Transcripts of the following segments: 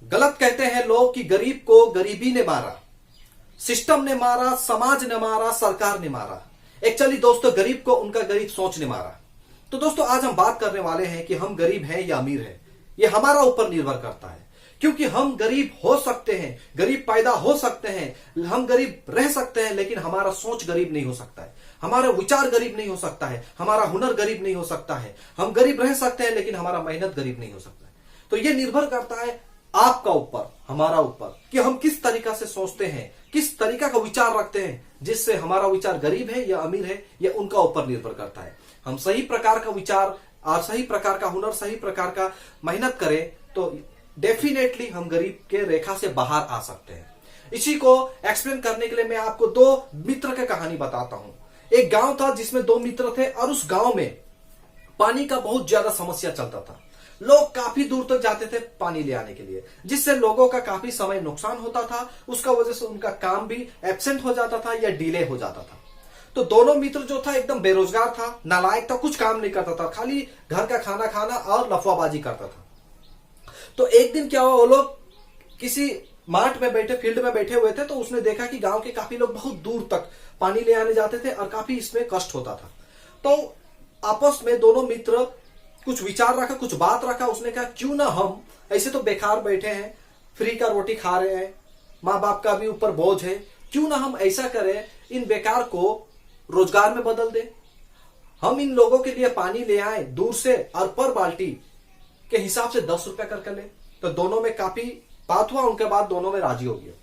गलत कहते हैं लोग कि गरीब को गरीबी ने मारा, सिस्टम ने मारा, समाज ने मारा, सरकार ने मारा। एक्चुअली दोस्तों गरीब को उनका गरीब सोच ने मारा। तो दोस्तों आज हम बात करने वाले हैं कि हम गरीब हैं या अमीर हैं। यह हमारा ऊपर निर्भर करता है, क्योंकि हम गरीब हो सकते हैं, गरीब पैदा हो सकते हैं, हम गरीब रह सकते हैं, लेकिन हमारा सोच गरीब नहीं हो सकता है, हमारा विचार गरीब नहीं हो सकता है, हमारा हुनर गरीब नहीं हो सकता है। हम गरीब रह सकते हैं लेकिन हमारा मेहनत गरीब नहीं हो सकता है। तो यह निर्भर करता है आपका ऊपर, हमारा ऊपर, कि हम किस तरीका से सोचते हैं, किस तरीका का विचार रखते हैं, जिससे हमारा विचार गरीब है या अमीर है, यह उनका ऊपर निर्भर करता है। हम सही प्रकार का विचार और सही प्रकार का हुनर, सही प्रकार का मेहनत करें तो डेफिनेटली हम गरीब के रेखा से बाहर आ सकते हैं। इसी को एक्सप्लेन करने के लिए मैं आपको दो मित्र की कहानी बताता हूं। एक गांव था जिसमें दो मित्र थे और उस गांव में पानी का बहुत ज्यादा समस्या चलता था। लोग काफी दूर तक जाते थे पानी ले आने के लिए, जिससे लोगों का काफी समय नुकसान होता था। उसका वजह से उनका काम भी एब्सेंट हो जाता था या डिले हो जाता था। तो दोनों मित्र जो था एकदम बेरोजगार था, नालायक था, कुछ काम नहीं करता था, खाली घर का खाना खाना और लफवाबाजी करता था। तो एक दिन क्या हुआ, वो लोग किसी मार्ट में बैठे, फील्ड में बैठे हुए थे। तो उसने देखा कि गांव के काफी लोग बहुत दूर तक पानी ले आने जाते थे और काफी इसमें कष्ट होता था। तो आपस में दोनों मित्र कुछ विचार रखा, कुछ बात रखा। उसने कहा क्यों ना हम, ऐसे तो बेकार बैठे हैं, फ्री का रोटी खा रहे हैं, माँ बाप का भी ऊपर बोझ है, क्यों ना हम ऐसा करें, इन बेकार को रोजगार में बदल दें। हम इन लोगों के लिए पानी ले आए दूर से और पर बाल्टी के हिसाब से 10 रुपया करके ले। तो दोनों में काफी बात हुआ, उनके बाद दोनों में राजी हो गए।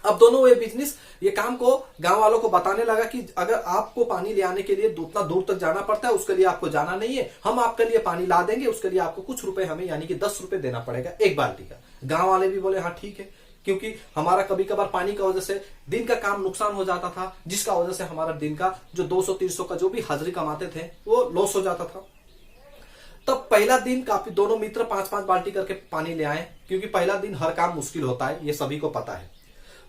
अब दोनों ये बिजनेस, ये काम को गांव वालों को बताने लगा कि अगर आपको पानी ले आने के लिए उतना दूर तक जाना पड़ता है, उसके लिए आपको जाना नहीं है, हम आपके लिए पानी ला देंगे, उसके लिए आपको कुछ रुपए हमें यानी कि 10 रुपए देना पड़ेगा एक बाल्टी का। गांव वाले भी बोले हाँ ठीक है, क्योंकि हमारा कभी कभार पानी का वजह से दिन का काम नुकसान हो जाता था, जिसका वजह से हमारा दिन का जो 200-300 का जो भी हाजिरी कमाते थे वो लॉस हो जाता था। तब पहला दिन काफी दोनों मित्र 5-5 बाल्टी करके पानी ले आए, क्योंकि पहला दिन हर काम मुश्किल होता है, ये सभी को पता है।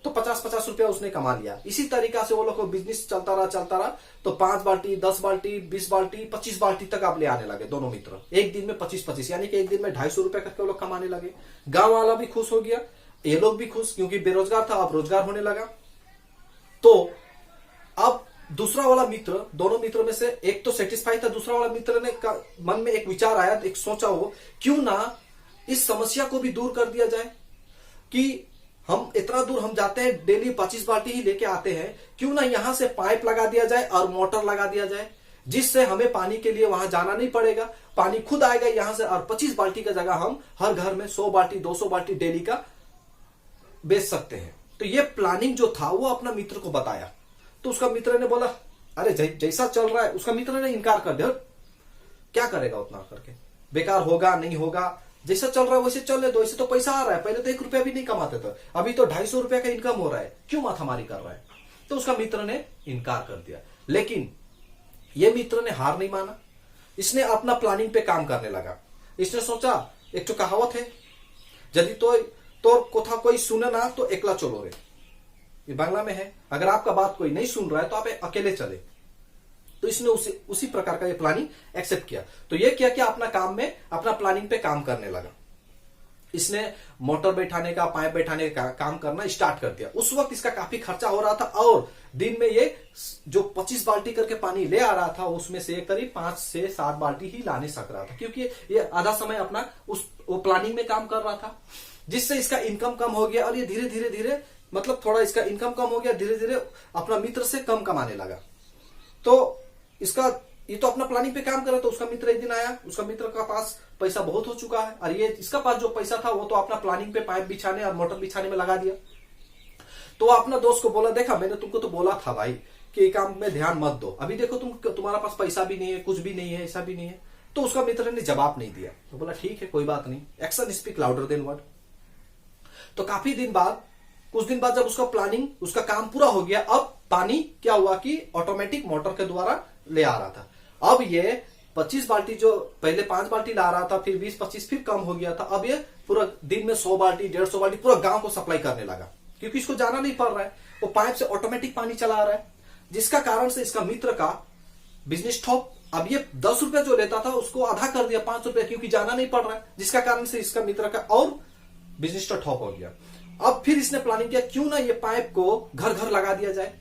तो 50-50 रुपया उसने कमा लिया। इसी तरीका से वो लोग को बिजनेस चलता रहा। तो 5 बाल्टी, 10 बाल्टी, 20 बाल्टी, 25 बाल्टी तक आप ले आने लगे दोनों मित्र। एक दिन में 25-25 यानी कि एक दिन में 250 रुपया करके वो लोग कमाने लगे। गांव वाला भी खुश हो गया, ये लोग भी खुश, क्योंकि बेरोजगार था, अब रोजगार होने लगा। तो अब दूसरा वाला मित्र, दोनों मित्रों में से एक तो सेटिस्फाई था, दूसरा वाला मित्र ने मन में एक विचार आया, एक सोचा वो, क्यों ना इस समस्या को भी दूर कर दिया जाए कि हम इतना दूर हम जाते हैं, डेली 25 बाल्टी ही लेके आते हैं, क्यों ना यहां से पाइप लगा दिया जाए और मोटर लगा दिया जाए, जिससे हमें पानी के लिए वहां जाना नहीं पड़ेगा, पानी खुद आएगा यहां से। और 25 बाल्टी का जगह हम हर घर में 100 बाल्टी 200 बाल्टी डेली का बेच सकते हैं। तो ये प्लानिंग जो था वो अपना मित्र को बताया। तो उसका मित्र ने बोला अरे जैसा चल रहा है, उसका मित्र ने इनकार कर दिया, क्या करेगा उतना करके, बेकार होगा, नहीं होगा, जैसा चल रहा है वैसे चल ले दो, ऐसे तो पैसा आ रहा है, पहले तो 1 रुपया भी नहीं कमाते थे, अभी तो 250 रुपया का इनकम हो रहा है, क्यों माथामारी कर रहा है। तो उसका मित्र ने इनकार कर दिया। लेकिन यह मित्र ने हार नहीं माना, इसने अपना प्लानिंग पे काम करने लगा। इसने सोचा, एक तो कहावत है, यदि तो कोथा कोई सुने ना तो एकला चलो रे, ये बांग्ला में है, अगर आपका बात कोई नहीं सुन रहा है तो आप अकेले चले। तो इसने उसी प्रकार का ये प्लानिंग एक्सेप्ट किया। तो ये किया कि अपना काम में, अपना प्लानिंग पे काम करने लगा। इसने मोटर बैठाने का, पाइप बैठाने का काम करना स्टार्ट कर दिया। उस वक्त इसका काफी खर्चा हो रहा था और दिन में ये जो 25 बाल्टी करके पानी ले आ रहा था उसमें से करीब 5 से 7 बाल्टी ही लाने सक रहा था, क्योंकि ये आधा समय अपना वो प्लानिंग में काम कर रहा था, जिससे इसका इनकम कम हो गया। और ये धीरे धीरे मतलब थोड़ा इसका इनकम कम हो गया, धीरे धीरे अपना मित्र से कम कमाने लगा। तो इसका ये तो अपना प्लानिंग पे काम कर रहा था। उसका मित्र एक दिन आया, उसका मित्र का पास पैसा बहुत हो चुका है और ये इसका पास जो पैसा था वो तो अपना प्लानिंग पे पाइप बिछाने और मोटर बिछाने में लगा दिया। तो वो अपना दोस्त को बोला, देखा मैंने तुमको तो बोला था भाई कि काम में ध्यान मत दो, अभी देखो तुम्हारा पास पैसा भी नहीं है, कुछ भी नहीं है, ऐसा भी नहीं है। तो उसका मित्र ने जवाब नहीं दिया। तो बोला ठीक है कोई बात नहीं, action speak louder than word. तो काफी दिन बाद, कुछ दिन बाद जब उसका प्लानिंग, उसका काम पूरा हो गया, अब पानी क्या हुआ कि ऑटोमेटिक मोटर के द्वारा ले आ रहा था। अब ये 25 बाल्टी जो पहले 5 बाल्टी ला रहा था, फिर 20-25 फिर कम हो गया था, अब ये पूरा दिन में 100 बाल्टी 150 बाल्टी पूरा गांव को सप्लाई करने लगा, क्योंकि इसको जाना नहीं पड़ रहा है, वो पाइप से ऑटोमेटिक पानी चला रहा है, जिसका कारण से इसका मित्र का बिजनेस ठप। अब ये 10 रुपया जो लेता था उसको आधा कर दिया, 5 रुपया, क्योंकि जाना नहीं पड़ रहा है, जिसका कारण से इसका मित्र का और बिजनेस तो ठप हो गया। अब फिर इसने प्लानिंग किया क्यों ना ये पाइप को घर घर लगा दिया जाए,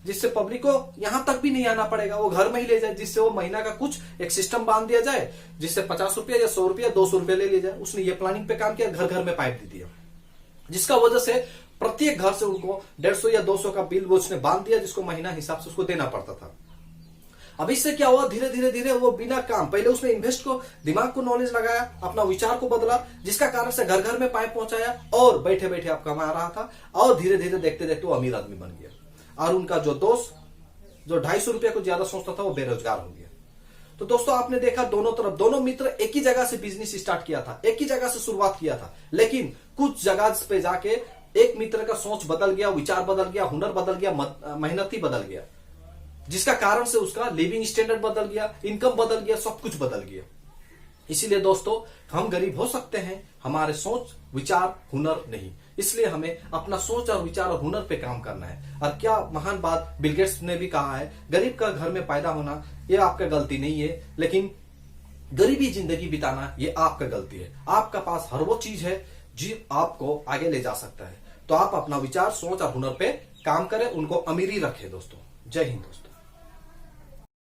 जिससे पब्लिक को यहां तक भी नहीं आना पड़ेगा, वो घर में ही ले जाए, जिससे वो महीना का कुछ एक सिस्टम बांध दिया जाए, जिससे 50 रुपया या 100 रुपया 200 रुपया ले लिया जाए। उसने ये प्लानिंग पे काम किया, घर घर में पाइप दे दिया, जिसका वजह से प्रत्येक घर से उनको 150 या 200 का बिल वो उसने बांध दिया, जिसको महीना हिसाब से उसको देना पड़ता था। अब इससे क्या हुआ, धीरे धीरे धीरे वो बिना काम, पहले उसने इन्वेस्ट को, दिमाग को नॉलेज लगाया, अपना विचार को बदला, जिसका कारण से घर घर में पाइप पहुंचाया और बैठे बैठे आप कमा रहा था, और धीरे धीरे देखते देखते वो अमीर आदमी बन गया। और उनका जो दोस्त जो 250 रुपया को ज्यादा सोचता था वो बेरोजगार हो गया। तो दोस्तों आपने देखा दोनों तरफ, दोनों मित्र एक ही जगह से बिजनेस स्टार्ट किया था, एक ही जगह से शुरुआत किया था, लेकिन कुछ जगह पे जाके एक मित्र का सोच बदल गया, विचार बदल गया, हुनर बदल गया, मेहनती बदल गया, जिसका कारण से उसका लिविंग स्टैंडर्ड बदल गया, इनकम बदल गया, सब कुछ बदल गया। इसीलिए दोस्तों हम गरीब हो सकते हैं, हमारे सोच विचार हुनर नहीं। इसलिए हमें अपना सोच और विचार और हुनर पे काम करना है। और क्या महान बात बिल गेट्स ने भी कहा है, गरीब का घर में पैदा होना ये आपका गलती नहीं है, लेकिन गरीबी जिंदगी बिताना ये आपका गलती है। आपका पास हर वो चीज है जो आपको आगे ले जा सकता है। तो आप अपना विचार सोच और हुनर पे काम करें, उनको अमीरी रखें दोस्तों। जय हिंद दोस्तों।